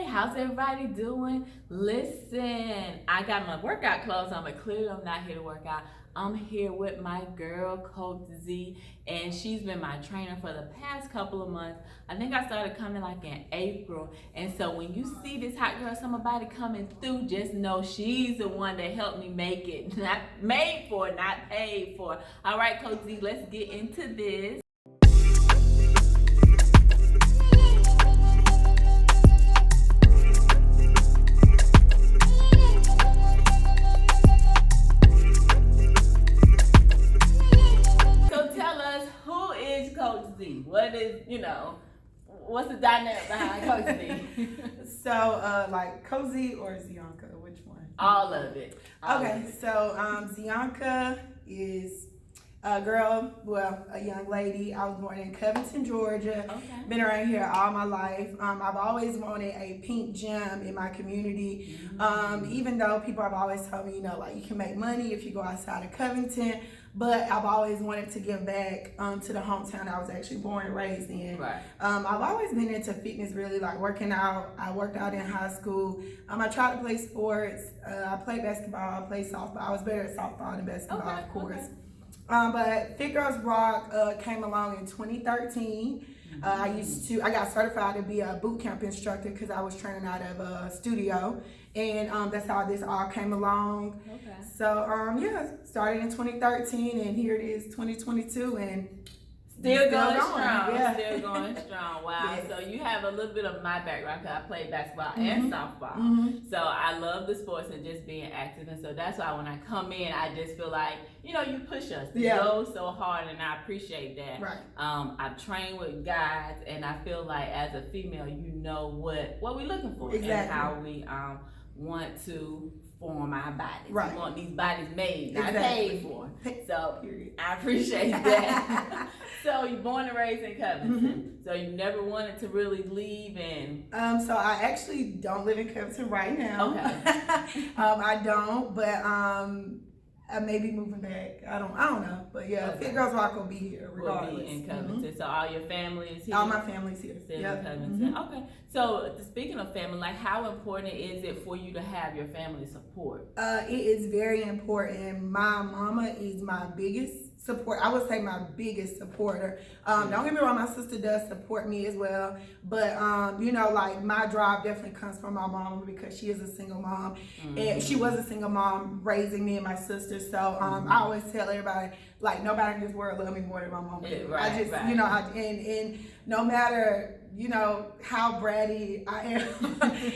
how's everybody doing? Listen, I got my workout clothes on, but clearly I'm not here to work out. I'm here with my girl, Coach Zee, and she's been my trainer for the past couple of months. I think I started coming like in April, and so when you see this hot girl somebody coming through, just know she's the one that helped me make it. Not made for, not paid for. All right, Coach Zee, let's get into this. Coach Zee, what is, what's the dynamic behind Coach Zee? So, like Coach Zee or Zianka, which one? All of it. So Zianka is a girl, a young lady. I was born in Covington, Georgia. Okay. Been around here all my life. I've always wanted a pink gym in my community. Even though people have always told me, like you can make money if you go outside of Covington. But I've always wanted to give back to the hometown I was actually born and raised in. Right. I've always been into fitness, really, like working out. I worked out in high school. I tried to play sports. I played basketball. I played softball. I was better at softball than basketball, of course. Okay. But Fit Girls Rock came along in 2013. I got certified to be a boot camp instructor because I was training out of a studio. And that's how this all came along. Okay. So, started in 2013 and here it is 2022 and Still going strong. Yeah. Still going strong. Wow. Yes. So you have a little bit of my background because I played basketball and softball. So I love the sports and just being active. And so that's why when I come in, I just feel like, you push us to go so hard, and I appreciate that. Right. I've trained with guys, and I feel like as a female, what we're looking for and how we want to form our bodies. Right. We want these bodies made, not paid for. So I appreciate that. So you're born and raised in Covington. So you never wanted to really leave and so I actually don't live in Covington right now. Okay. I don't, but I may be moving back. I don't know. But Fit Girls Rock will be here regardless. Will be in Covington. So all your family is here? All my family's here. Still in Covington. Okay. So speaking of family, like how important is it for you to have your family support? It is very important. My mama is my biggest support. I would say my biggest supporter. Don't get me wrong, my sister does support me as well. But like my drive definitely comes from my mom because she is a single mom. And she was a single mom raising me and my sister. So I always tell everybody, like, nobody in this world loves me more than my mom. And no matter how bratty I am,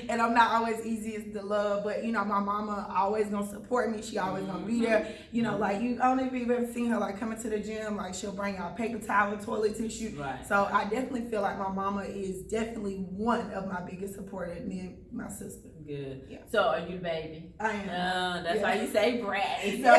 and I'm not always easiest to love, but my mama always gonna support me. She always gonna be there. Like I don't know if you've ever seen her like coming to the gym, like she'll bring out paper towel, toilet tissue. Right. So I definitely feel like my mama is definitely one of my biggest supporters, and then my sister. Good. Yeah. So are you the baby? I am. That's why you say bratty. So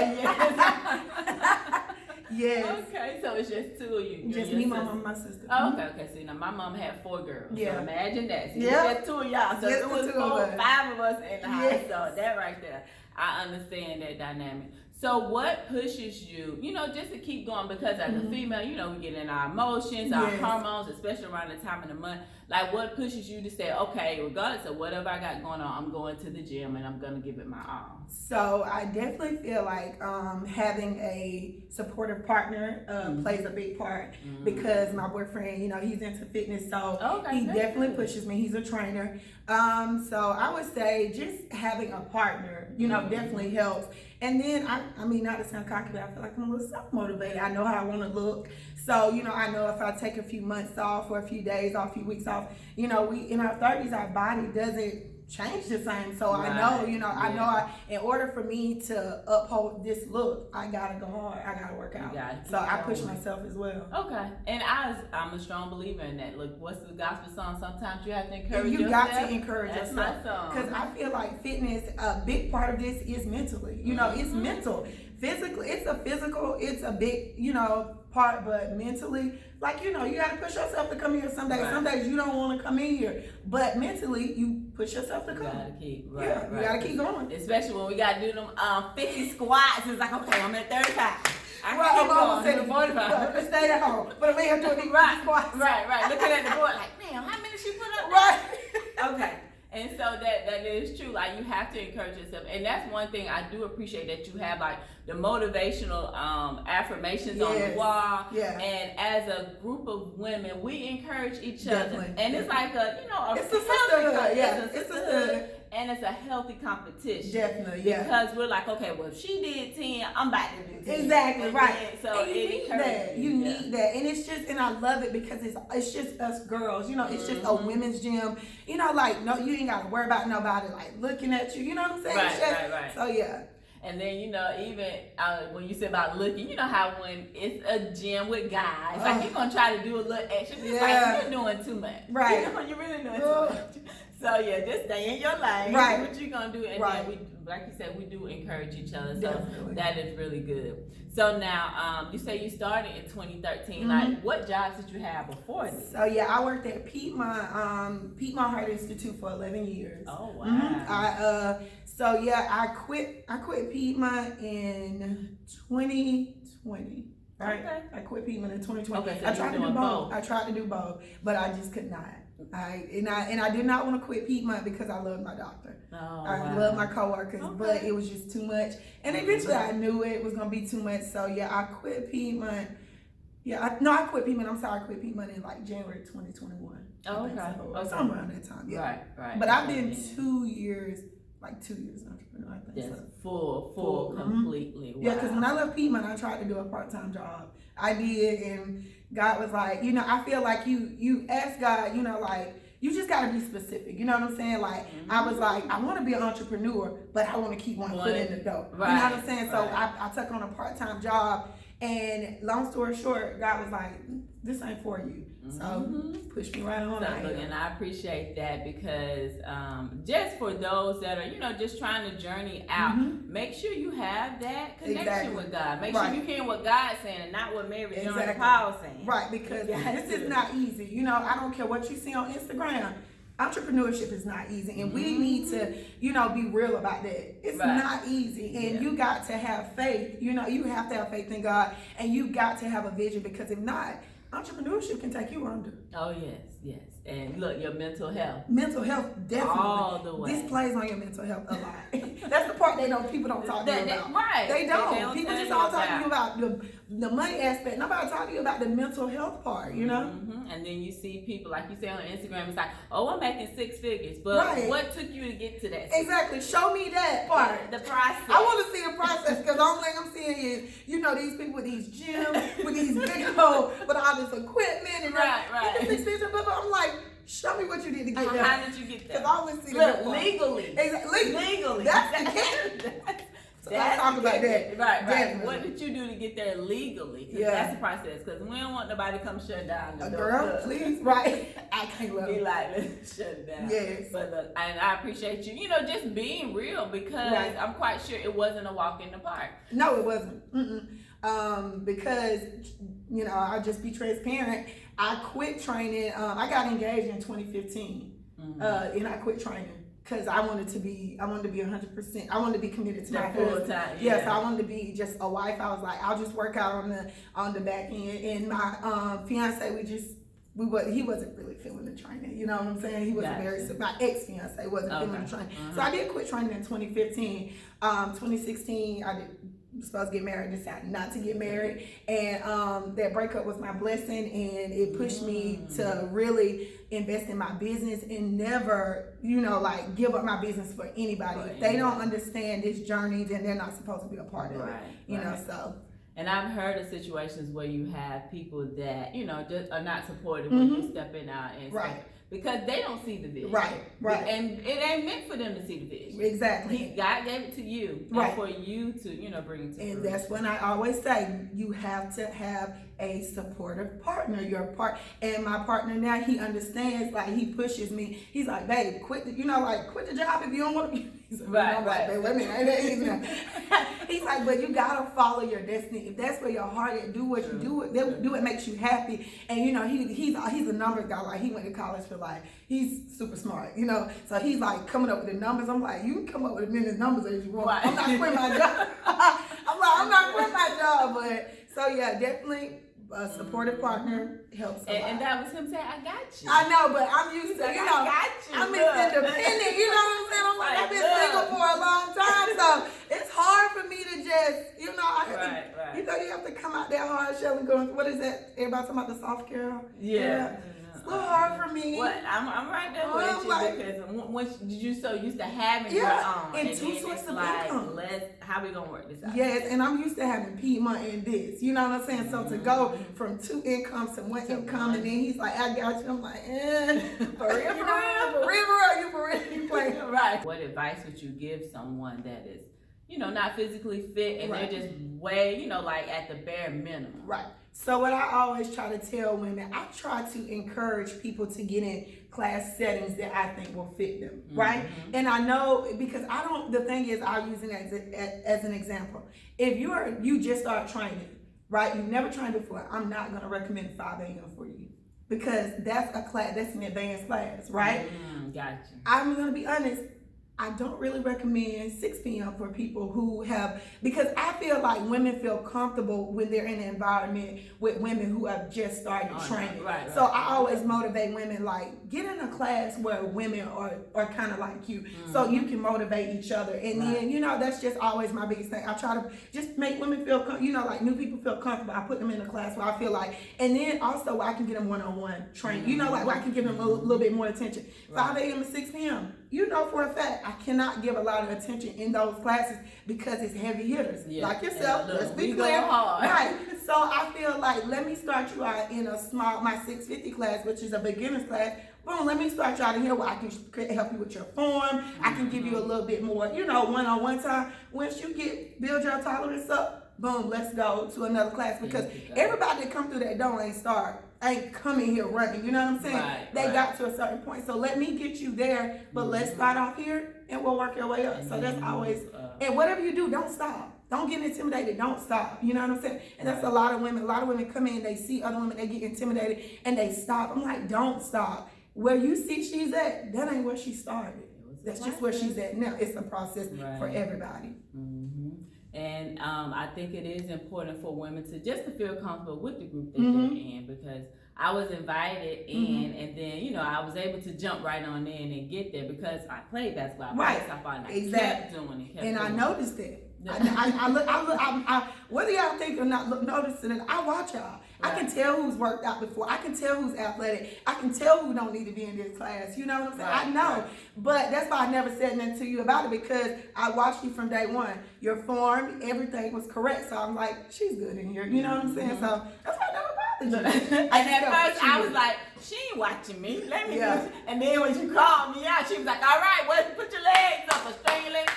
Yes. Okay, so it's just two of you. Just me, my mom, and my sister. Oh, okay. So now my mom had 4 girls. Yeah. So imagine that. So Yeah. just 2 of y'all. So Just it was the 2 of us. 5 of us in the house. Yes. So that right there, I understand that dynamic. So what pushes you, just to keep going? Because as a female, we get in our emotions, our hormones, especially around the time of the month. Like, what pushes you to say, okay, regardless of whatever I got going on, I'm going to the gym and I'm going to give it my all? So I definitely feel like having a supportive partner plays a big part because my boyfriend, he's into fitness, so he definitely pushes me. He's a trainer. So I would say just having a partner, definitely helps. And then, I mean, not to sound cocky, but I feel like I'm a little self-motivated. I know how I want to look. So, I know if I take a few months off or a few days off, a few weeks off, we in our 30s, our body doesn't change the same. So I know, in order for me to uphold this look, I gotta go hard. I gotta work out. So I push myself as well. Okay. And I'm a strong believer in that. Look, what's the gospel song? Sometimes you have to encourage yourself. You got to encourage yourself. That's my song. Because I feel like fitness, a big part of this is mentally. It's mental. Physically, it's a big, part, but mentally, like, you gotta push yourself to come here some days. Some days you don't want to come in here, but mentally you push yourself to come. You gotta keep, you gotta keep going. Especially when we gotta do them 50 squats. It's like, okay, I'm at 35. I'm almost at the 45. Stay at home, but I'm here doing these squats. Right. Looking at the board like, damn, how many she put up? Right. Okay. And that is true. Like, you have to encourage yourself, and that's one thing I do appreciate, that you have like the motivational affirmations on the wall. Yeah. And as a group of women, we encourage each Definitely. other, and it's like a it's a sisterhood. Yeah, it's a sisterhood. And it's a healthy competition. Definitely, yeah. Because we're like, okay, well, if she did 10, I'm about to do 10. Exactly, and right. Then, so and you need that. You need that. And it's just, and I love it because it's just us girls. You know, it's just a women's gym. You know, like, no, you ain't got to worry about nobody, like, looking at you. You know what I'm saying? Right. So, yeah. And then, you know, even when you say about looking, you know how when it's a gym with guys, like, you're going to try to do a little extra. It's like, you're doing too much. Right. You know, you're really doing too much. So, yeah, just stay in your lane. Right. Do what you're going to do. And then, we, like you said, we do encourage each other. So, Definitely. that is really good. So, now, you say you started in 2013. Like, what jobs did you have before this? So, yeah, I worked at Piedmont Heart Institute for 11 years. Oh, wow. So, yeah, I quit Piedmont in 2020. Right? Okay. I quit Piedmont in 2020. Okay, so I tried to do both. I tried to do both, but I just could not. I did not want to quit Piedmont because I loved my doctor. I loved my coworkers, but it was just too much. And eventually I knew it was gonna be too much. So yeah, I quit Piedmont. I quit Piedmont. I'm sorry, I quit Piedmont in like January 2021. Oh, okay. So, somewhere around that time. Yeah. Right. But I've been 2 years, like 2 years entrepreneur. I think Yes, so. full, completely. Wow. Yeah, because when I left Piedmont, I tried to do a part-time job. I did, and God was like, you know, I feel like you ask God, you know, like, you just got to be specific. You know what I'm saying? Like, I was like, I want to be an entrepreneur, but I want to keep one foot in the door. Right. You know what I'm saying? So I took on a part-time job, and long story short, God was like, this ain't for you. So push me right on out here. And I appreciate that, because just for those that are, you know, just trying to journey out, make sure you have that connection with God. Make sure you're hearing what God's saying and not what Mary John and Paul's saying. Right, because this is not easy. You know, I don't care what you see on Instagram. Entrepreneurship is not easy, and we need to, you know, be real about that. It's not easy, and you got to have faith. You know, you have to have faith in God, and you got to have a vision, because if not, entrepreneurship can take you under. Oh, yes. And look, your mental health. Mental health, definitely. All the way. This plays on your mental health a lot. That's the part people don't talk to you about. Right. They don't. People just all talk to you about the money aspect. Nobody talk to you about the mental health part, you know? And then you see people, like you say on Instagram, it's like, oh, I'm making 6 figures. But what took you to get to that? Exactly. Show me that part. The process. I want to see the process, because the only thing I'm seeing is, you know, these people with these gyms, with these big old, with all this equipment, and I'm like, show me what you did to get there. How did you get there? Because I always see the legally. Legally. That's the key. So let's talk about that. Right. What did you do to get there legally? Because that's the process. Because we don't want nobody to come shut down the door. Girl, please. Right. I can't let be like, let's shut it down. Yes. But look, and I appreciate you, you know, just being real, because I'm quite sure it wasn't a walk in the park. No, it wasn't. Because, you know, I'll just be transparent. I quit training. I got engaged in 2015, and I quit training because I wanted to be 100%. I wanted to be committed to my full time. So I wanted to be just a wife. I was like, I'll just work out on the back end. And my fiance, he wasn't really feeling the training. You know what I'm saying? He wasn't my ex-fiance wasn't feeling the training. So I did quit training in 2015. 2016, I was supposed to get married, decided not to get married, and that breakup was my blessing, and it pushed me to really invest in my business and never, you know, like, give up my business for anybody. If they don't understand this journey, then they're not supposed to be a part of it. You know, so. And I've heard of situations where you have people that, you know, just are not supportive when you stepping out and stuff, because they don't see the vision. Right. And it ain't meant for them to see the vision. Exactly. God gave it to you, and for you to, you know, bring it to fruition. And that's when I always say, you have to have a supportive partner. And my partner now, he understands, like, he pushes me. He's like, babe, quit the job if you don't want to be. Like, babe, wait a minute, ain't that easy now? He's like, but you gotta follow your destiny. If that's where your heart is, do what you do. Do what makes you happy. And you know, he's a numbers guy. Like, he went to college for, like, he's super smart, you know. So he's like coming up with the numbers. I'm like, you can come up with as many numbers as you want. I'm not quitting my job. I'm not quitting my job. But so yeah, definitely. A supportive partner helps a lot. And that was him saying, I got you. I know, but I'm used to, you know, I got you. I'm independent, you know what I'm saying? hard, Shelly, going, what is that? Everybody talking about the soft girl? Yeah. It's a little hard for me. What? I'm right there with you like, because once you so used to having your own, and and two then sources it's of like, income. how we gonna work this out? Yes, and I'm used to having Piedmont and this. You know what I'm saying? So to go from 2 incomes to 1 income, and then he's like, I got you. I'm like, for real, you for real, you playing. Right. What advice would you give someone that is, not physically fit and they're just way, like at the bare minimum? Right. So what I always try to tell women, I try to encourage people to get in class settings that I think will fit them, right? And I know, because the thing is, I'll use it as an example. If you just start training, right? You've never trained before, I'm not going to recommend 5 a.m. for you. Because that's a class, that's an advanced class, right? Gotcha. I'm going to be honest, I don't really recommend 6 p.m. for people who have, because I feel like women feel comfortable when they're in an environment with women who have just started training. Right. So I always motivate women, like, get in a class where women are kind of like you, so you can motivate each other. And then, that's just always my biggest thing. I try to just make women feel, like new people feel comfortable. I put them in a class where I feel like, and then also I can get them one-on-one training. Like I can give them a little bit more attention. 5 a.m. to 6 p.m. For a fact, I cannot give a lot of attention in those classes because it's heavy hitters. Like yourself, let's be clear. Right. So I feel like, let me start you out in my 650 class, which is a beginner's class. Boom, let me start you out in here where I can help you with your form. I can give you a little bit more, one-on-one time. Once you build your tolerance up, boom, let's go to another class, because everybody that come through that door ain't coming here running, you know what I'm saying? They got to a certain point. So let me get you there, but let's start off here and we'll work your way up. So that's always, and whatever you do, don't stop. Don't get intimidated, don't stop. You know what I'm saying? And that's a lot of women come in, they see other women, they get intimidated and they stop. I'm like, don't stop. Where you see she's at, that ain't where she started. That's just where she's at now. It's a process for everybody. And I think it is important for women to feel comfortable with the group that they're in, because I was invited in, and then I was able to jump right on in and get there because I played basketball. I kept doing it. I noticed that. I whether y'all think or not noticing it, I watch y'all. I can tell who's worked out before. I can tell who's athletic. I can tell who don't need to be in this class. You know what I'm saying? I know. But that's why I never said nothing to you about it, because I watched you from day one. Your form, everything was correct. So I'm like, she's good in here. You know what I'm saying? So that's why I never bothered you. And at first I was like, she ain't watching me. Let me do. And then when you called me out, she was like, all right, put your legs up or string your legs.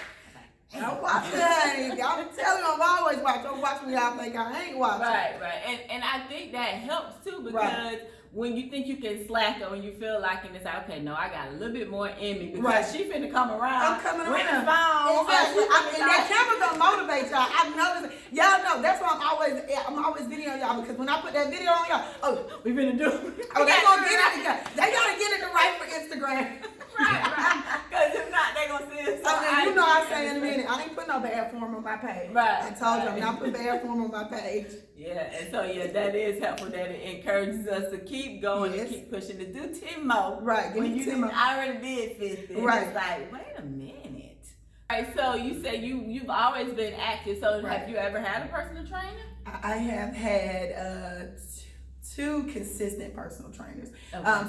Don't watch that. I'm telling you, I'm always watching. Don't watch me. I think I ain't watching. Right. And I think that helps too, because when you think you can slack or when you feel like it's like, okay, no, I got a little bit more in me, because she finna come around. I'm coming around. Exactly. And that camera gonna motivate y'all. I've noticed it. Y'all know that's why I'm always videoing y'all, because when I put that video on y'all, we finna do it. Oh, they gonna get it together. They gotta get it right for Instagram. Right. Because if not, they gonna see it. So I say in a minute, I ain't put no bad form on my page. I told you I'm not putting bad form on my page. Yeah, and so that is helpful. That it encourages us to keep going and keep pushing, to do 10 more. Right. When you already did 50. Right. It's like, wait a minute. All right. So you say you've always been active. So have you ever had a personal trainer? I have had 2 consistent personal trainers.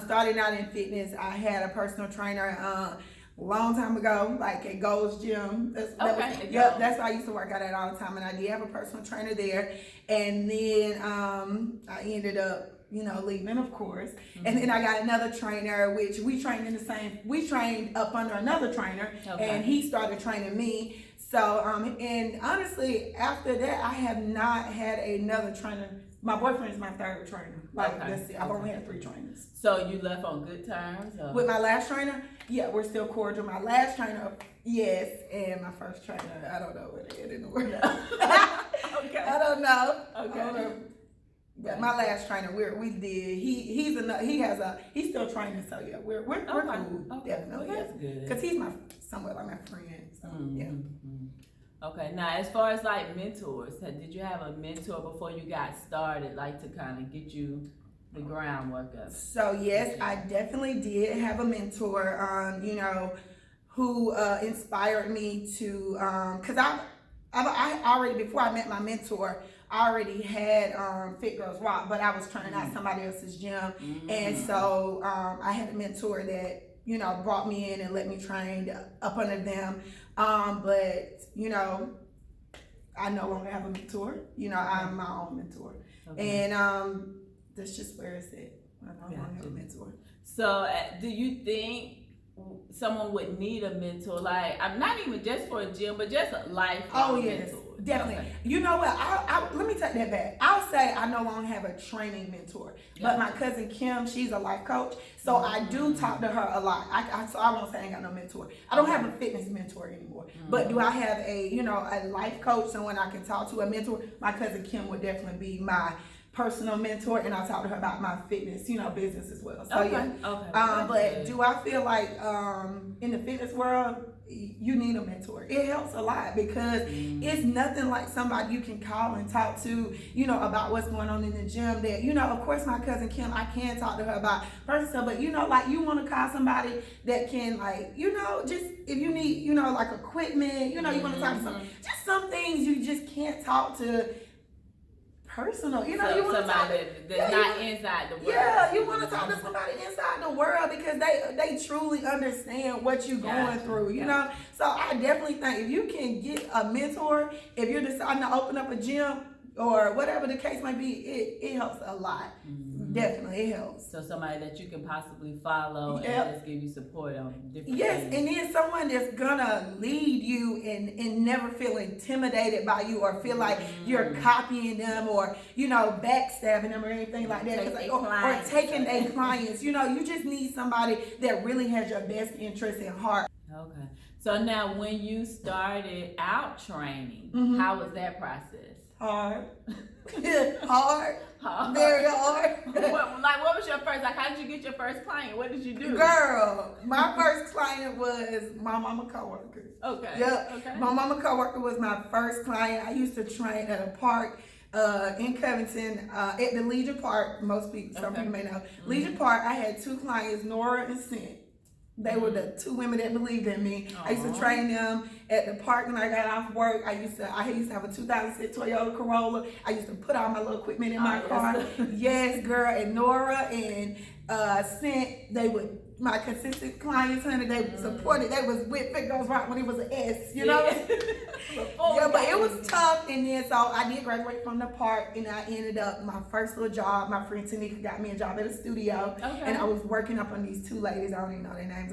Starting out in fitness, I had a personal trainer a long time ago, like at Gold's Gym. That's where I used to work out at all the time, and I did have a personal trainer there. And then I ended up, leaving, of course. And then I got another trainer, which we trained up under another trainer, and he started training me. So, and honestly, after that, I have not had another trainer. My boyfriend is my 3rd trainer. Let's see, I've only had 3 trainers. So you left on good terms? Or? With my last trainer? Yeah, we're still cordial. My last trainer, yes, and my first trainer, I don't know where they at in the world. I don't know. But my last trainer, he's still training, so yeah, we're cool. Definitely. That's good. Because he's somewhat like my friend. So yeah. Okay, now as far as like mentors, did you have a mentor before you got started, like to kind of get you the groundwork up? So yes, I definitely did have a mentor, who inspired me to, because I already, before I met my mentor, I already had Fit Girls Rock, but I was trying out somebody else's gym, and so I had a mentor that brought me in and let me train up under them. But I no longer have a mentor. I'm my own mentor, and that's just where it's at. I no longer have a mentor. So, do you think someone would need a mentor? Like, I'm not even just for a gym, but just a life. Oh yes, mentor. definitely. Okay. You know what? Let me take that back. I'll say I no longer have a training mentor, but my cousin Kim, she's a life coach, so I do talk to her a lot. So I won't say I ain't got no mentor. I don't have a fitness mentor anymore, but do I have a a life coach, someone I can talk to, a mentor? My cousin Kim would definitely be my personal mentor, and I talk to her about my fitness, business as well. So but do I feel like in the fitness world you need a mentor? It helps a lot because it's nothing like somebody you can call and talk to, about what's going on in the gym. That of course my cousin Kim, I can talk to her about personal stuff, but like you want to call somebody that can just if you need like equipment, you want to talk to just some things you just can't talk to. Personal, you want to talk that's not inside the world. Yeah, you want to talk to somebody inside the world because they truly understand what you're going through. So I definitely think if you can get a mentor, if you're deciding to open up a gym or whatever the case might be, it helps a lot. Definitely, it helps. So somebody that you can possibly follow and just give you support on different things. And then someone that's gonna lead you and never feel intimidated by you or feel like you're copying them or backstabbing them or anything like that. Or taking their clients. You just need somebody that really has your best interest in heart. Okay. So now, when you started out training, how was that process? Hard. Hard. Very hard. What was your first, how did you get your first client? What did you do? Girl, my first client was my mama coworker. Okay. Yep. Okay. My mama coworker was my first client. I used to train at a park in Covington, at the Legion Park. Some people may know. Legion Park, I had two clients, Nora and Cent. They were the two women that believed in me. I used to train them at the park when I got off work. I used to have a 2006 Toyota Corolla. I used to put all my little equipment in my car. Yes, girl. And Nora and Cent, they would my consistent clients, honey. They supported. They was with Fit Girls Rock when it was an S, but it was tough. And then so I did graduate from the park, and I ended up my first little job. My friend Tanika got me a job at a studio, and I was working up on these two ladies. I don't even know their names.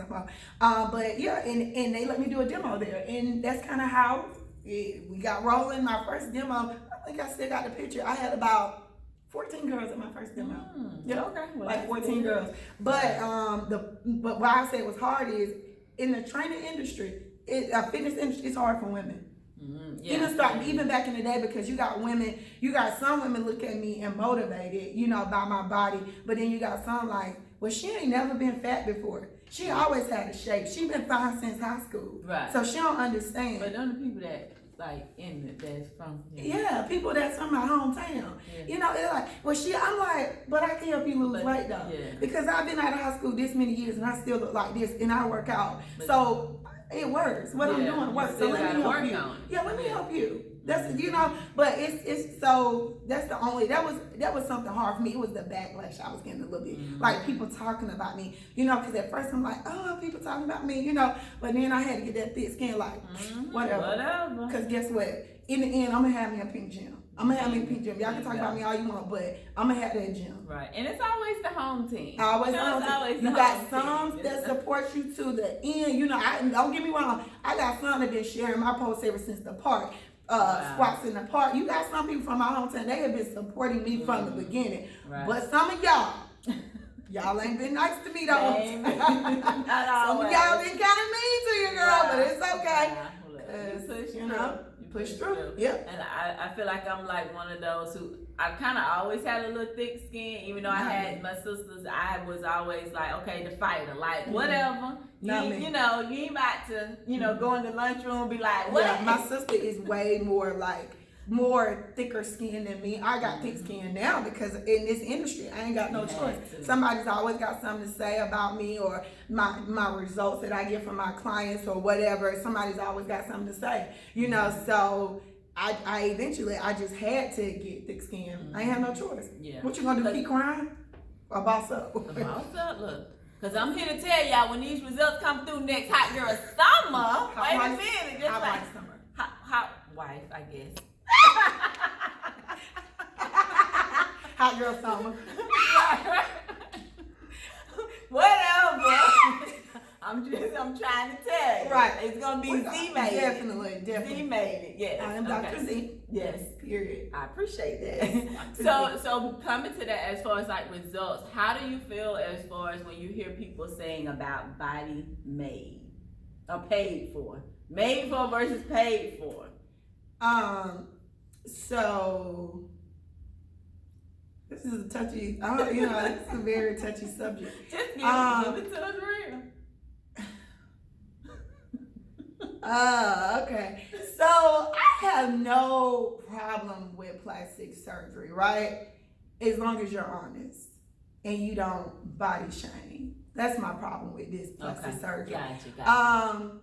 But yeah, and they let me do a demo there, and that's kind of how we got rolling. My first demo, I think I still got the picture. I had about 14 girls at my first demo. Well, 14 girls. But but why I say it was hard is in the training industry, fitness industry, it's hard for women. Even back in the day, because you got some women look at me and motivated, by my body, but then you got some like, well, she ain't never been fat before. She always had a shape. She been fine since high school. Right. So she don't understand. But none of the people that that's from here. Yeah, people that's from my hometown. They're like, well, I'm like, but I can help you lose weight though. Yeah. Because I've been out of high school this many years and I still look like this and I work out. So it works. What I'm doing works. So let me help you. Yeah, let me help you. That's but it's so that's the only that was something hard for me. It was the backlash I was getting a little bit, like people talking about me, because at first I'm like, oh, people talking about me, but then I had to get that thick skin, like whatever. Because guess what? In the end, I'm gonna have me a pink gym. Y'all can talk about me all you want, but I'm gonna have that gym. Right, and it's always the home team. You got some that support you to the end. Don't get me wrong. I got some that been sharing my posts ever since the park. Squats in the park. You got some people from my hometown, they have been supporting me from the beginning. Right. But some of y'all ain't been nice to me though. Some of y'all been kind of mean to you, girl, but it's okay. You push through. Yep. And I feel like I'm like one of those who I kind of always had a little thick skin, even though I had my sisters. I was always like, okay, the fighter, like whatever. You ain't about to, go in the lunchroom and be like, what? Yeah, my sister is way more thicker skin than me. I got thick skin now because in this industry, I ain't got no choice. Somebody's always got something to say about me or my results that I get from my clients or whatever. Somebody's always got something to say, so I eventually I just had to get thick skin. I ain't have no choice. Yeah. What you gonna do? Keep crying? Or boss up? Boss up, look. Cause I'm here to tell y'all when these results come through next hot girl summer. Wait a minute, just like summer. Hot wife, I guess. Hot girl summer. Whatever. I'm trying to tell you. Right. It's gonna be Z made. Definitely. Z made it. Yes. I am Dr. Z. Yes. Period. I appreciate Yes. that. So coming to that as far as like results, how do you feel as far as when you hear people saying about body made or paid for? Made for versus paid for. So this is a touchy, it's a very touchy subject. Just give it to us real. Okay. So I have no problem with plastic surgery, right? As long as you're honest and you don't body shame. That's my problem with this plastic surgery. Gotcha.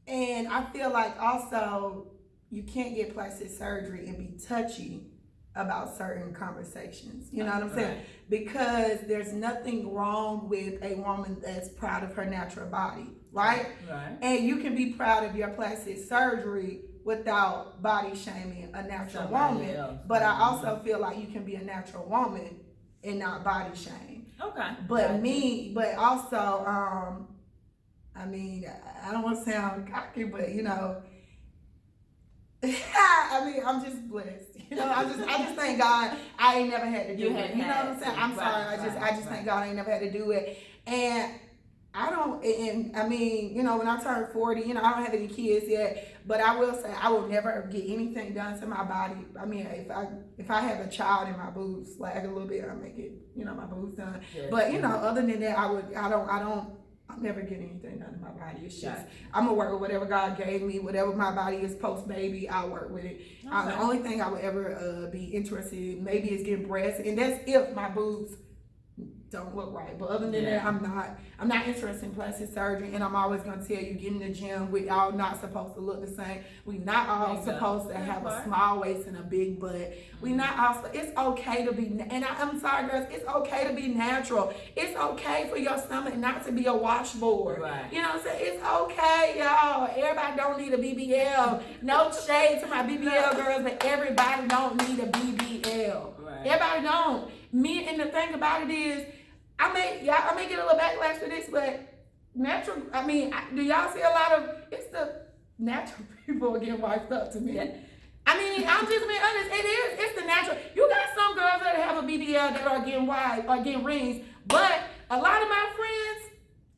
And I feel like also you can't get plastic surgery and be touchy about certain conversations. You know what I'm saying? Right. Because there's nothing wrong with a woman that's proud of her natural body, right? Right. And you can be proud of your plastic surgery without body shaming a natural woman. But I also feel like you can be a natural woman and not body shame. Okay. But also, I don't want to sound cocky, but I'm just blessed. I just thank God I ain't never had to do it. You know what I'm saying? I'm sorry. I just thank God I ain't never had to do it. And I don't, when I turn 40, I don't have any kids yet, but I will say I will never get anything done to my body. I mean, if I have a child and my boobs slag a little bit, I'll make it, my boobs done. Yes. But, other than that, I'm never getting anything done to my body. It's just, I'm going to work with whatever God gave me, whatever my body is post-baby, I'll work with it. Okay. The only thing I would ever be interested in maybe is getting breasts, and that's if my boobs don't look right. But other than that, I'm not interested in plastic surgery, and I'm always gonna tell you, get in the gym. We all not supposed to look the same. We not all supposed to have a small waist and a big butt. We not all. It's okay to be, and I'm sorry, girls. It's okay to be natural. It's okay for your stomach not to be a washboard. Right. You know what I'm saying? It's okay, y'all. Everybody don't need a BBL. No shade to my BBL girls, but everybody don't need a BBL. Right. Everybody don't. Me, and the thing about it is, I may get a little backlash for this, but natural, do y'all see a lot of, it's the natural people getting wiped up to me. Yeah. I'm just being honest, it's the natural. You got some girls that have a BBL that are getting wide or getting rings, but a lot of my friends,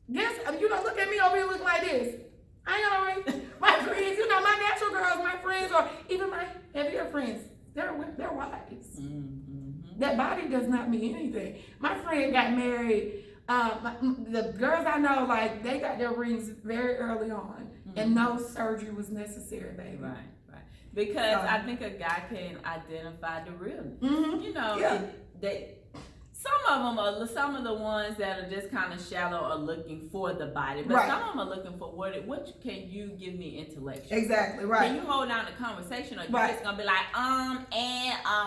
look at me over here looking like this. I ain't got no rings. My friends, my natural girls, my friends, or even my heavier friends, they're wives. Mm-hmm. That body does not mean anything. My friend got married. The girls I know, they got their rings very early on, and no surgery was necessary, baby. Right. Because I think a guy can identify the realness. Mm-hmm. Some of the ones that are just kind of shallow are looking for the body, but some of them are looking for what can you give me intellectually? Exactly, right. Can you hold down the conversation, or you just gonna be like,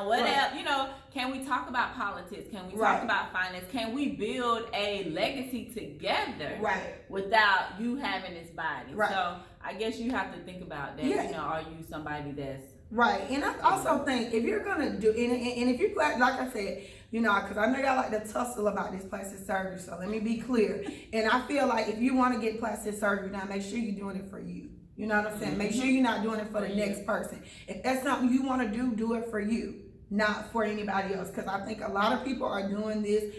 whatever? Right. Can we talk about politics? Can we talk about finance? Can we build a legacy together? Right. Without you having this body. Right. So I guess you have to think about that. Yeah. Are you somebody that's right? And I also think if you're gonna do, and if you like I said, because I know y'all like to tussle about this plastic surgery, so let me be clear. And I feel like if you want to get plastic surgery, now make sure you're doing it for you. You know what I'm saying? Mm-hmm. Make sure you're not doing it for the next person. If that's something you want to do it for you, not for anybody else. Because I think a lot of people are doing this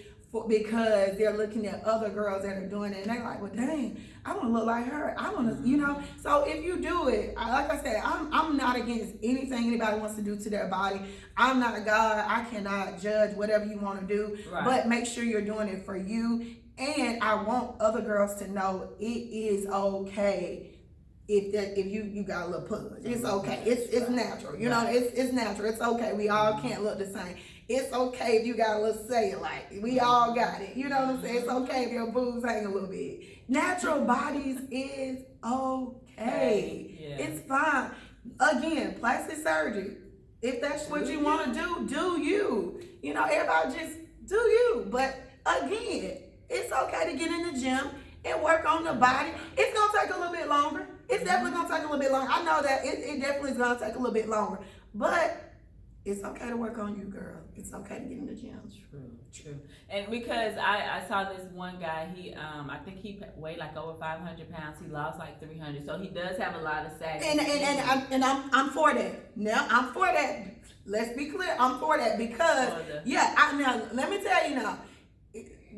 because they're looking at other girls that are doing it, and they're like, well, dang, I want to look like her. I want to, So if you do it, like I said, I'm not against anything anybody wants to do to their body. I'm not God. I cannot judge whatever you want to do. Right. But make sure you're doing it for you. And I want other girls to know it is okay if you got a little pudge. It's okay. It's natural. It's natural. It's okay. We all can't look the same. It's okay if you got a little cellulite. We all got it. You know what I'm saying? It's okay if your boobs hang a little bit. Natural bodies is okay. Yeah. It's fine. Again, plastic surgery. If that's what you want to do you. You know, everybody just do you. But again, it's okay to get in the gym and work on the body. It's gonna take a little bit longer. It's definitely gonna take a little bit longer. I know that it definitely is gonna take a little bit longer. But it's okay to work on you, girl. It's okay to get in the gym. True. And because I saw this one guy, he I think he weighed like over 500 pounds. He lost like 300, so he does have a lot of sag. And I'm for that. Now I'm for that. Let's be clear. I'm for that because now let me tell you now,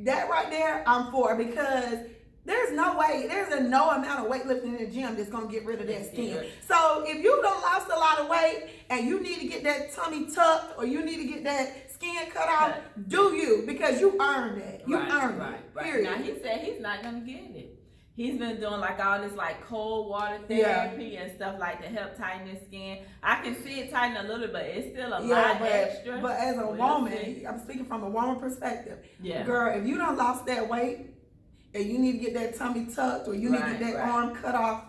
that right there I'm for because there's no way, there's no amount of weightlifting in the gym that's gonna get rid of that skin. So if you done lost a lot of weight and you need to get that tummy tucked or you need to get that skin cut off, do you, because you earned it. You earned it. Period. Now he said he's not gonna get it. He's been doing like all this like cold water therapy and stuff like to help tighten his skin. I can see it tighten a little bit, but it's still a lot extra. But as a woman, I'm speaking from a woman perspective. Girl, if you done lost that weight and you need to get that tummy tucked or you need to get that arm cut off,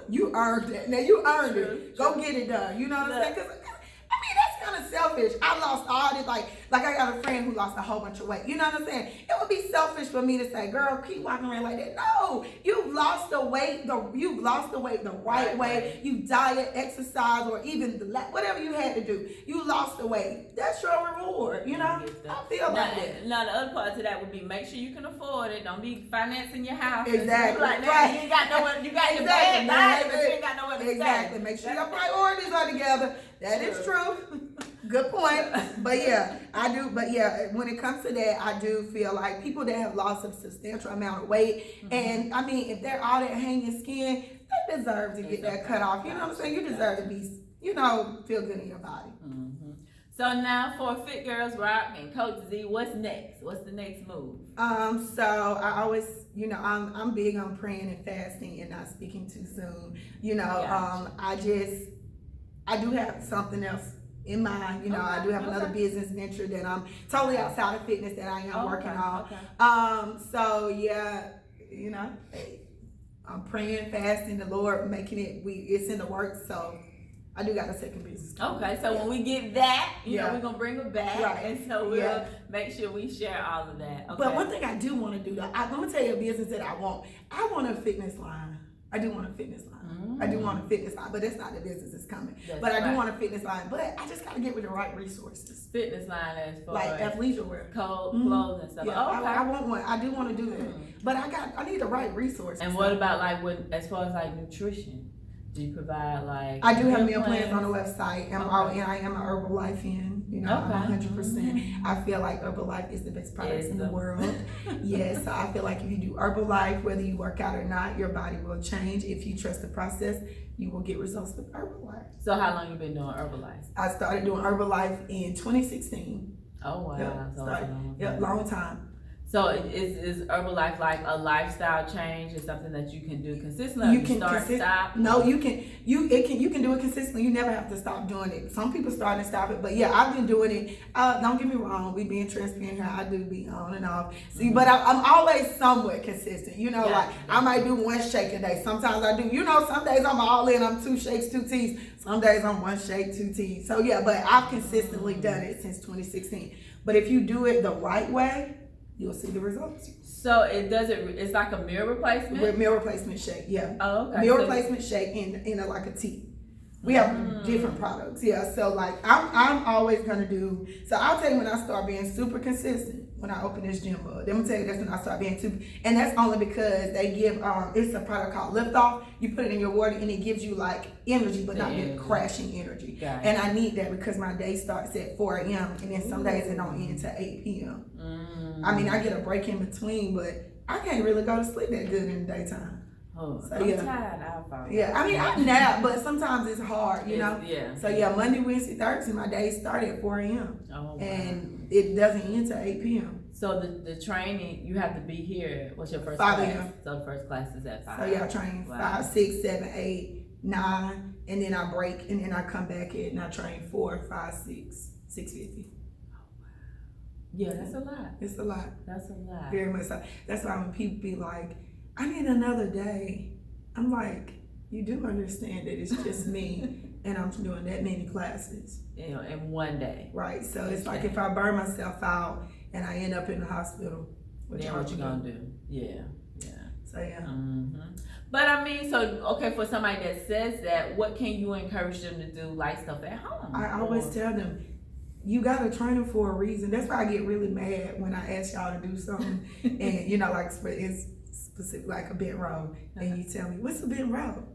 you earned it. Now you earned it. Go get it done. You know what I'm saying? Because I mean, that's kind of selfish. I lost all this, like I got a friend who lost a whole bunch of weight. You know what I'm saying? It would be selfish for me to say, girl, keep walking around like that. No, you've lost the weight. You've lost the weight the right way. You diet, exercise, or even whatever you had to do. You lost the weight. That's your reward. You know? I feel like that. Now the other part to that would be make sure you can afford it. Don't be financing your house. Exactly. Like that. You ain't got nowhere. You got your bad diet, but you ain't got nowhere to stay. Exactly. Make sure your priorities are together. That is true. Good point. But yeah, I do. But yeah, when it comes to that, I do feel like people that have lost a substantial amount of weight, and I mean, if they're all that hanging skin, they deserve to get that cut off. You know what I'm saying? You deserve to be, feel good in your body. So now for Fit Girls Rock and Coach Zee, what's next? What's the next move? So I always, I'm big on praying and fasting and not speaking too soon. I do have something else in mind. I do have another business venture that I'm totally outside of fitness that I am working on. So yeah, I'm praying, fasting, the Lord making it's in the works. So I do got a second business. Okay, so when we get that, we're gonna bring it back, and so we'll make sure we share all of that. Okay. But one thing I do want to do, I'm gonna tell you a business that I want. I want a fitness line. I do want a fitness line. I do want a fitness line, but that's not the business that's coming. I do want a fitness line, but I just gotta get with the right resources. Fitness line as far like athleisure wear, clothes and stuff. Yeah, I want one. I do want to do that, but I need the right resources. And what about as far as like nutrition? Do you provide like? I do have meal plans on the website, and I am an Herbalife fan. 100%. I feel like Herbalife is the best products in the world. Yes, so I feel like if you do Herbalife, whether you work out or not, your body will change. If you trust the process, you will get results with Herbalife. So how long you been doing Herbalife? I started doing Herbalife in 2016. Oh wow, long time. So is Herbalife like a lifestyle change? Is something that you can do consistently? You can stop? No, you can do it consistently. You never have to stop doing it. Some people start and stop it, but yeah, I've been doing it. Don't get me wrong, we being transparent here. I do be on and off. See, but I'm always somewhat consistent. Like I might do one shake a day. Sometimes I do. Some days I'm all in. I'm 2 shakes, 2 teas. Some days I'm 1 shake, 2 teas. So yeah, but I've consistently done it since 2016. But if you do it the right way, you'll see the results. So it's like a meal replacement? With meal replacement shake, yeah. Oh, okay. Meal replacement shake in like a tea. We have different products, yeah. So like I'm always gonna do. So I'll tell you when I start being super consistent when I open this gym up. Let me tell you that's when I start being super, and that's only because they give it's a product called Lift Off. You put it in your water and it gives you like energy, but not that crashing energy. And I need that because my day starts at 4 a.m. and then some days it don't end till 8 p.m. I mean I get a break in between, but I can't really go to sleep that good in the daytime. So I'm tired. I mean I nap, but sometimes it's hard, Yeah. So Monday, Wednesday, Thursday, my days start at 4 a.m. Oh, wow. And it doesn't end till 8 p.m. So the training, you have to be here. What's your first 5 class? a.m. So the first class is at 5. So I train 5, 6, 7, 8, 9, and then I break, and then I come back and I train 4, 5, 6, 6:50. Yeah, that's a lot. It's a lot. That's a lot. Very much so. That's why when people be like, I need another day, I'm like, you do understand that it's just me and I'm doing that many classes. In one day. Right. So it's like if I burn myself out and I end up in the hospital, then what you gonna do? Yeah. So yeah. Mm-hmm. But I mean, so okay, for somebody that says that, what can you encourage them to do, like stuff at home? I always tell them, you got to train them for a reason. That's why I get really mad when I ask y'all to do something, and you know, like it's specific, like a bent row, and you tell me, what's a bent row?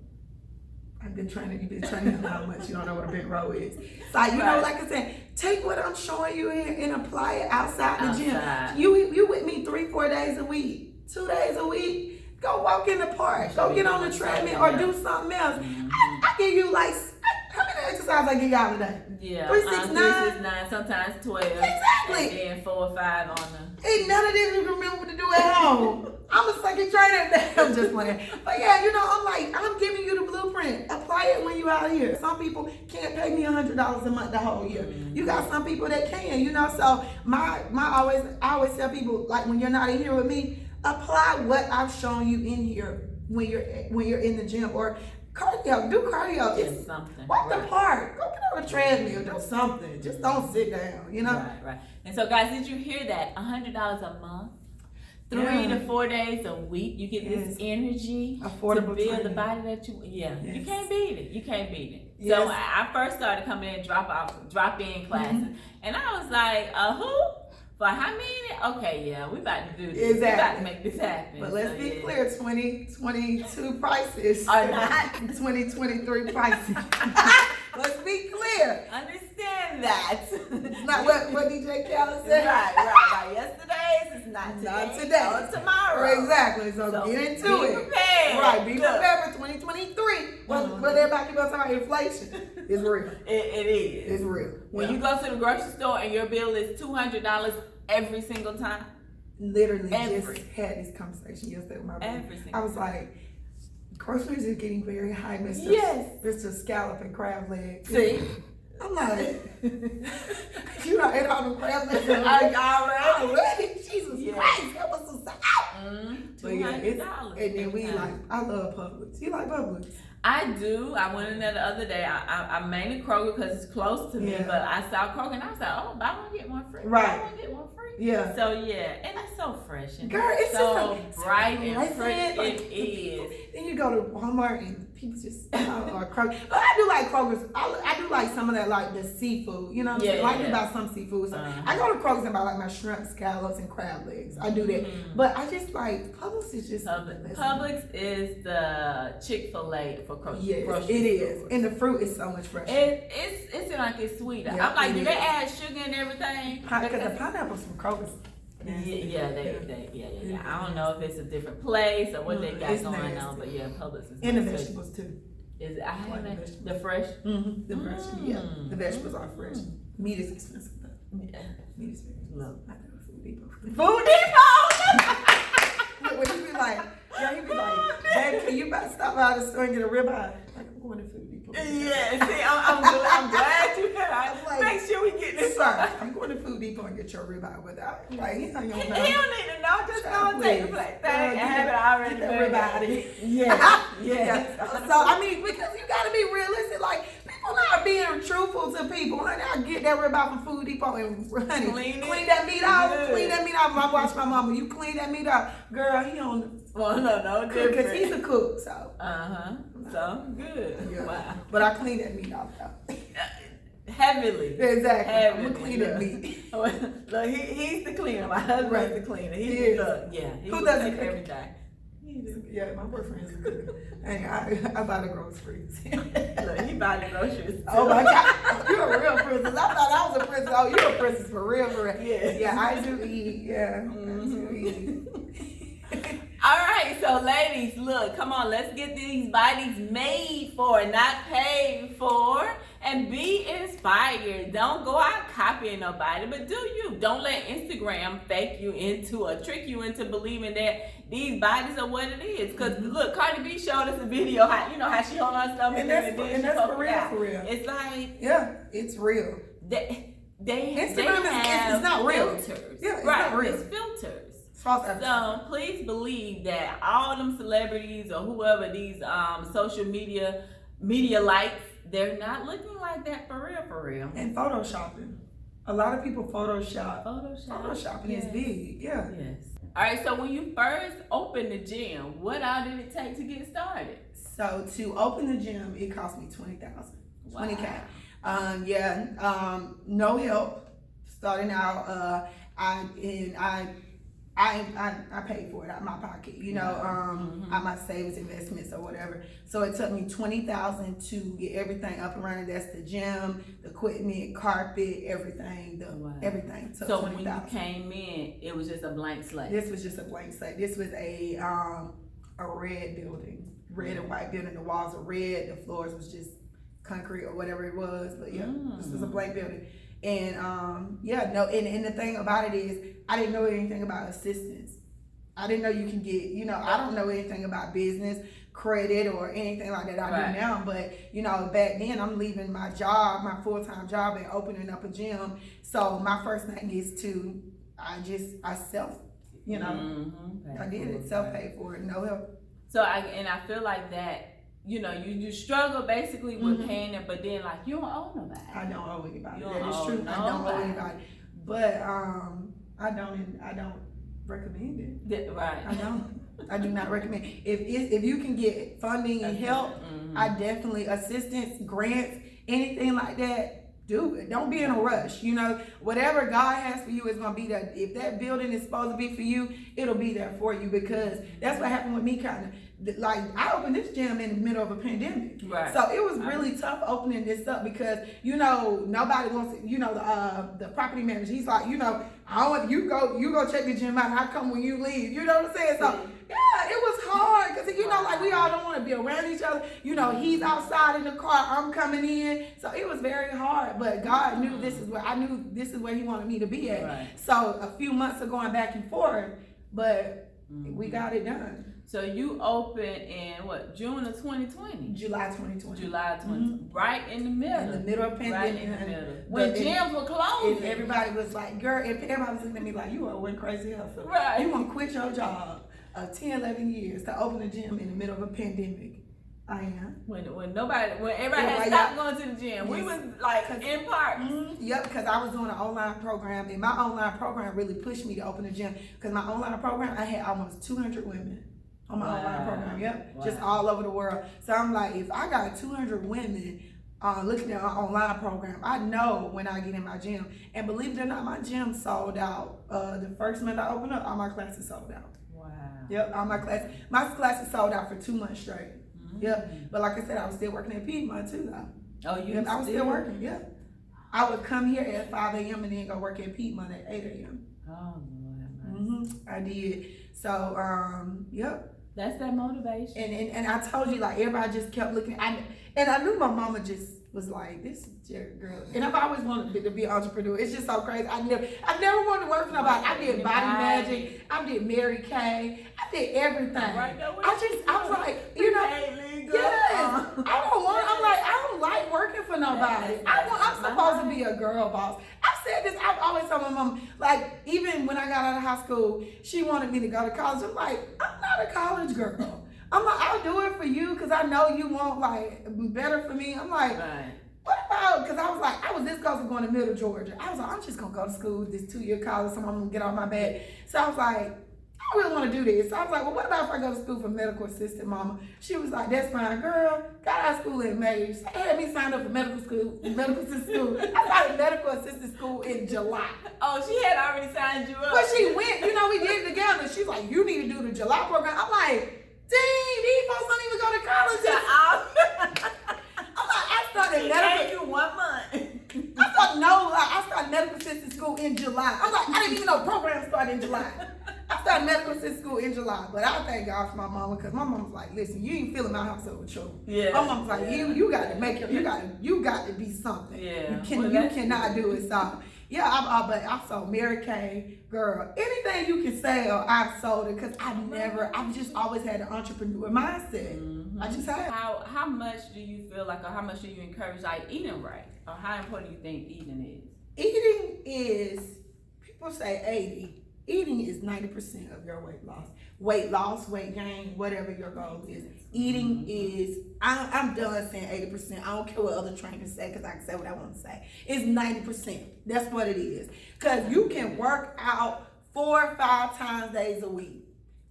You've been training how much you don't know what a bent row is. It's like, you know, like I said, take what I'm showing you here and apply it outside the gym. You with me 3-4 days a week, 2 days a week. Go walk in the park. Go get on the treadmill or do something else. I give you like, how many exercises I give y'all today? Yeah, 3, 6, 9. 3, 6, 9, sometimes 12. Exactly. And then 4 or 5 on the. Ain't none of this you remember to do at home. I'm a second trainer. I'm just playing. But yeah, you know, I'm like, I'm giving you the blueprint. Apply it when you out here. Some people can't pay me $100 a month the whole year. You got some people that can, you know. So I always tell people, like, when you're not in here with me, apply what I've shown you in here when you're in the gym, or cardio. Do cardio. Just something. Walk the park. Go get on a treadmill. Do something. Just don't sit down. You know. Right. And so, guys, did you hear that? $100 a month, 3 to 4 days a week. You get this energy affordable to build training. The body that you. Yeah. Yes. You can't beat it. You can't beat it. Yes. So I first started coming in drop in classes, and I was like, who? For how many? Okay, yeah, we about to do this. Exactly. We about to make this happen. But let's be clear, 2022 prices are not 2023 prices. Let's be clear. Understand that. It's not what DJ Khaled said. Right. Yesterday's is not today. Not today. Or tomorrow. Exactly. So get into it. Be prepared. Right. Be prepared for 2023. But everybody keep on talking about inflation. It's real. It is. It's real. When you go to the grocery store and your bill is $200 every single time. Literally just had this conversation yesterday with my brother. I was like, groceries are getting very high, Mr. Yes. Mr. Scallop and crab legs. See? I'm like, you know, ate all the crab legs already. Jesus Christ, help us out. But yeah, and then we like, I love Publix. You like Publix? I do. I went in there the other day. I mainly Kroger because it's close to me, but I saw Kroger and I was like, oh, buy one get one free. Right. Buy one get one free. Yeah. So yeah, and it's so fresh and girl, it's so just bright and pretty. like, it is. Then you go to Walmart and people just or Kroger. But I do like Kroger's. I do like some of that, like the seafood. You know what I'm saying? I like to buy some seafood. So I go to Kroger's and buy like my shrimp, scallops, and crab legs. I do that. But I just like Publix is just Publix is the Chick-fil-A for grocery. Yes, it is, and the fruit is so much fresher. It's like it's sweeter. I'm like, do they add sugar and everything? Because the pineapples from Kroger's. Yeah. I don't know if it's a different place or what they got going on, but yeah, Publix is. And the vegetables too. I haven't the fresh. The fresh, yeah. The vegetables are fresh. Meat is expensive though. Yeah. Meat is very expensive. I go to Food Depot. Food Depot. When you be like, you be like, babe, can you stop by the store and get a ribeye? Like, I'm going to Food Depot. Yeah, see, I'm glad you had. I'm like, make sure we get this. Sorry, I'm going to Food Depot and get your ribeye without. Like, he don't know. He don't need to know. Just go and take a plate. And have it already. Get that ribeye out of here. Yeah. So I mean, because you gotta be realistic. Like, people not being truthful to people. Honey, I get that ribeye from Food Depot and honey, clean that meat off. Good. Clean that meat off. I watch my mama. You clean that meat off, girl. He on. Well, no, different. Because he's a cook, so. So good. Yeah. Wow. But I clean that meat off though. Heavily. Exactly. Heavily. I'm gonna clean that meat. Look, he's the cleaner. My husband's the cleaner. He Who doesn't cook everything. Yeah, my boyfriend is a cook. Hey, I buy the groceries. Look, he buy the groceries too. Oh my God, you're a real princess. I thought I was a princess. Oh, you're a princess for real. Yeah, I do eat. Yeah, I do eat. All right, so ladies, look, come on, let's get these bodies made for, not paid for, and be inspired. Don't go out copying nobody, but do you. Don't let Instagram fake you into or trick you into believing that these bodies are what it is. Because look, Cardi B showed us a video, how she hold her stomach and that's for real. It's like, yeah, it's real. They Instagram have it's not real. filters. Yeah, it's right, not real. It's filters. It's false advertising. So please believe that all them celebrities or whoever these social media lights, they're not looking like that for real, for real. And photoshopping. A lot of people Photoshop. Photoshopping yes. is big, yeah. Yes. All right, so when you first opened the gym, what all did it take to get started? So to open the gym, it cost me $20,000. Wow. $20K. No help starting out. I paid for it out of my pocket, you know, out of my savings investments or whatever. So it took me $20,000 to get everything up and running. That's the gym, the equipment, carpet, everything, everything. So when you came in, it was just a blank slate. This was just a blank slate. This was a red building, red and white building. The walls are red. The floors was just concrete or whatever it was. But yeah, this was a blank building. And and the thing about it is I didn't know anything about assistance. I didn't know you can get, you know, I don't know anything about business, credit or anything like that. I do now, but you know, back then I'm leaving my job, my full-time job, and opening up a gym. So my first thing is I self, you know, I did it, self-paid for it, no help. So I feel like that, you know, you struggle basically with paying it, but then like you don't owe nobody. I don't owe anybody. That is true. Nobody. I don't owe anybody. But I don't recommend it. Right. I don't. I do not recommend. If you can get funding and help, I definitely assistance, grants, anything like that. Do it. Don't be in a rush. You know, whatever God has for you is gonna be there. If that building is supposed to be for you, it'll be there for you, because that's what happened with me. Kind of like I opened this gym in the middle of a pandemic, right? So it was really tough opening this up because you know nobody wants to. You know the property manager. He's like, you know, I want you go check the gym out. I come when you leave. You know what I'm saying? So. Yeah, it was hard because you know, like we all don't want to be around each other. You know, he's outside in the car, I'm coming in, so it was very hard. But God knew this is where He wanted me to be at. Right. So a few months of going back and forth, but we got it done. So you opened in what, June of 2020? July 2020. July 2020, right in the middle. In the middle of pandemic. Right in the middle. When gyms were closed. Everybody was like, girl, and everybody was looking at me like, you are one crazy hustle. Right. You want to quit your job of 10, 11 years to open a gym in the middle of a pandemic. I am. When everybody had stopped going to the gym. We was like in parks. Yep, because I was doing an online program, and my online program really pushed me to open a gym. Because my online program, I had almost 200 women on my online program. Yep, just all over the world. So I'm like, if I got 200 women looking at my online program, I know when I get in my gym. And believe it or not, my gym sold out. The first month I opened up, all my classes sold out. Wow. Yep, all my classes sold out for 2 months straight. Yep, but like I said, I was still working at Piedmont too, though. Oh, I was still working. Yep, I would come here at 5 a.m. and then go work at Piedmont at 8 a.m. Oh, Lord. I did. So, yep. That's that motivation. And I told you, like, everybody just kept looking. And I knew my mama just was like, this is your girl. And I've always wanted to be an entrepreneur. It's just so crazy. I never wanted to work for nobody. I did Body Magic. I did Mary Kay. I did everything. Right, I was like, you know, yes. I don't like working for nobody. I'm supposed to be a girl boss. I said this. I've always told my mom, like, even when I got out of high school, she wanted me to go to college. I'm like, I'm not a college girl. I'm like, I'll do it for you because I know you want like better for me. I'm like, what about, because I was like, I was this close to going to Middle Georgia. I was like, I'm just going to go to school, this 2-year college, so I'm going to get off my back. So I was like, I really want to do this. So I was like, well, what about if I go to school for medical assistant, mama? She was like, that's fine, girl. Got out of school in May. She had me signed up for medical assistant school. I started medical assistant school in July. Oh, she had already signed you up. But she went, you know, we did it together. She's like, you need to do the July program. I'm like, dang, these folks don't even go to college. I'm like, I started medical. Gave you 1 month. I started medical assistant school in July. I'm like, I didn't even know programs started in July. I started medical assistant school in July, but I thank God for my mama, because my mama's like, listen, you ain't filling my household with children. Yeah. My mama's like, you got to make it. You got to be something. Yeah. You cannot do it. So yeah, but I sold Mary Kay, girl. Anything you can sell, I've sold it, because I've just always had an entrepreneur mindset. I just had. How much do you feel like, or how much do you encourage like eating right, or how important do you think eating is? Eating is, people say 80. Eating is 90% of your weight loss. Weight loss, weight gain, whatever your goal is. Eating is, I'm done saying 80%. I don't care what other trainers say because I can say what I want to say. It's 90%. That's what it is. Because you can work out 4 or 5 times days a week.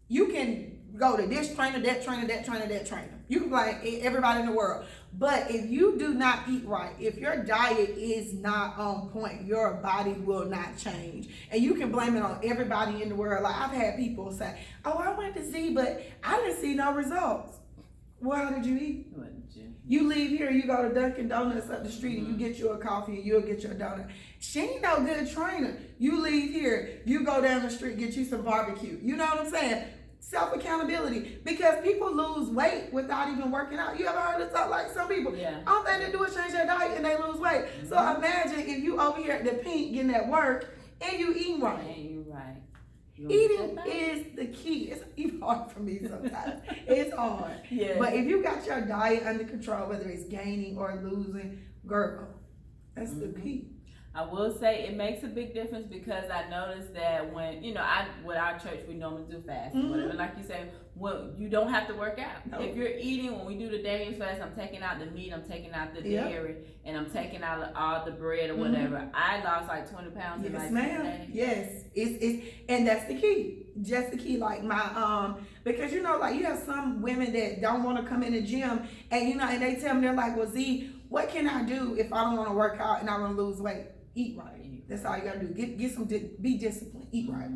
You can go to this trainer, that trainer, that trainer, that trainer. You can be like everybody in the world. But if you do not eat right, if your diet is not on point, your body will not change. And you can blame it on everybody in the world. Like I've had people say, oh, I went to Zee, but I didn't see no results. Well, how did you eat? You leave here, you go to Dunkin' Donuts up the street and you get you a coffee and you'll get your donut. She ain't no good trainer. You leave here, you go down the street, get you some barbecue. You know what I'm saying? Self-accountability, because people lose weight without even working out. You ever heard of stuff like some people? Yeah. All they do is change their diet and they lose weight. So imagine if you over here at the pink getting that work and you eating right. And you right. Eating is the key. It's even hard for me sometimes. It's hard. Yeah. But if you got your diet under control, whether it's gaining or losing, girl, that's the key. I will say it makes a big difference because I noticed that when, with our church, we normally do fast. Whatever. Like you said, well, you don't have to work out. No. If you're eating, when we do the Daniels fast, I'm taking out the meat, I'm taking out the dairy, and I'm taking out all the bread or whatever. I lost like 20 pounds in like 2 days. Yes, it's and that's the key. Just the key, like my because you have some women that don't want to come in the gym, and and they tell me, they're like, well, Zee, what can I do if I don't want to work out and I want to lose weight? Eat right. That's all you gotta do. Get some. Be disciplined. Eat right.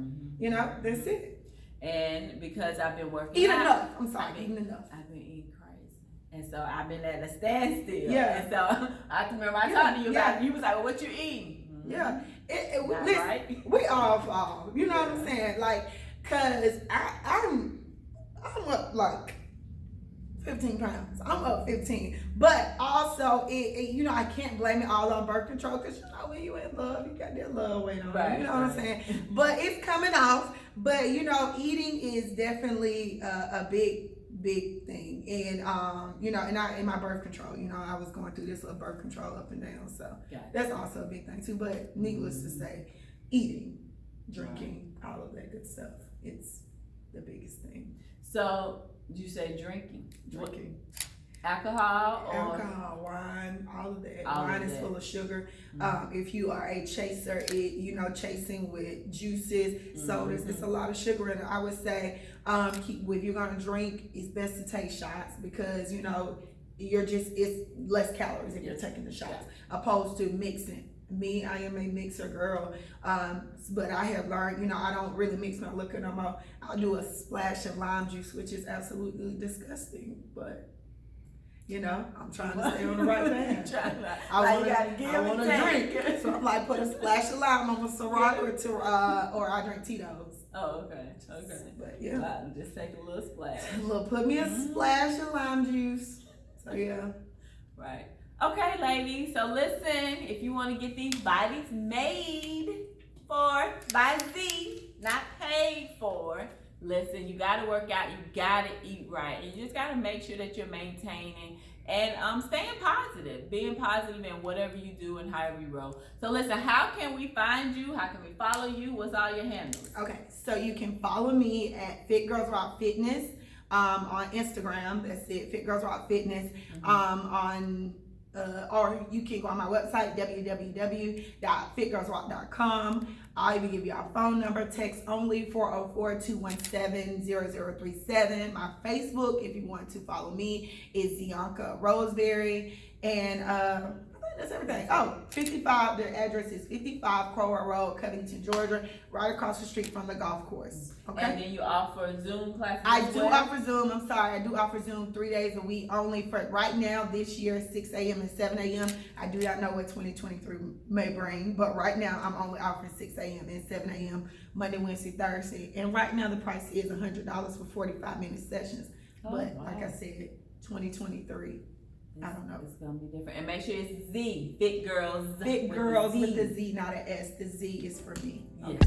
That's it. And because I've been working, eating enough. Eating enough. I've been eating crazy, and so I've been at a standstill. Yeah. And so I remember I talked to you about it. You was like, well, "What you eating?" Yeah. Listen, right? We all fall. You know what I'm saying? Like, cause I'm up like 15 pounds. I'm up 15. But also, I can't blame it all on birth control because, when you in love, you got that love weight on. Right, you know what I'm saying? But it's coming off. But, eating is definitely a big thing. And, in my birth control, I was going through this little birth control up and down. So that's also a big thing too. But needless to say, eating, drinking, all of that good stuff. It's the biggest thing. So, you say drinking? Alcohol, wine, all of that. Wine is full of sugar. If you are a chaser, chasing with juices, sodas, it's a lot of sugar in it. I would say, if you're gonna drink, it's best to take shots because it's less calories if you're taking the shots, opposed to mixing. Me, I am a mixer girl, but I have learned, I don't really mix my liquor no more. I'll do a splash of lime juice, which is absolutely disgusting, but I'm trying to stay on the right path. I want to drink, so I'm like, put a splash of lime on my Ciroc or I drink Tito's. Oh, okay. But yeah, just take a little splash. Put me a splash of lime juice. So yeah, right. Okay, ladies. So listen, if you want to get these bodies made by Zee, not paid for. Listen, you got to work out, you got to eat right, and you just got to make sure that you're maintaining and staying positive, being positive in whatever you do and however you roll. So listen, how can we find you? How can we follow you? What's all your handles? Okay, so you can follow me at Fit Girls Rock Fitness on Instagram. That's it, Fit Girls Rock Fitness. Or you can go on my website, www.fitgirlsrock.com. I'll even give you our phone number, text only, 404-217-0037. My Facebook, if you want to follow me, is Zianka Roseberry. And I think that's everything. Oh, 55, the address is 55 Crowell Road, Covington, Georgia, right across the street from the golf course. Okay. And then you offer Zoom classes? I do offer Zoom. I'm sorry. I do offer Zoom 3 days a week only for right now, this year, 6 a.m. and 7 a.m. I do not know what 2023 may bring, but right now I'm only offering 6 a.m. and 7 a.m. Monday, Wednesday, Thursday. And right now the price is $100 for 45-minute sessions. But like I said, 2023. I don't know. It's gonna be different. And make sure it's Zee, Fit Girls. Fit Girls with the Z, not an S. The Z is for me. Okay. Yeah.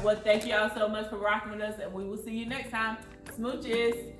Well, thank y'all so much for rocking with us, and we will see you next time. Smooches.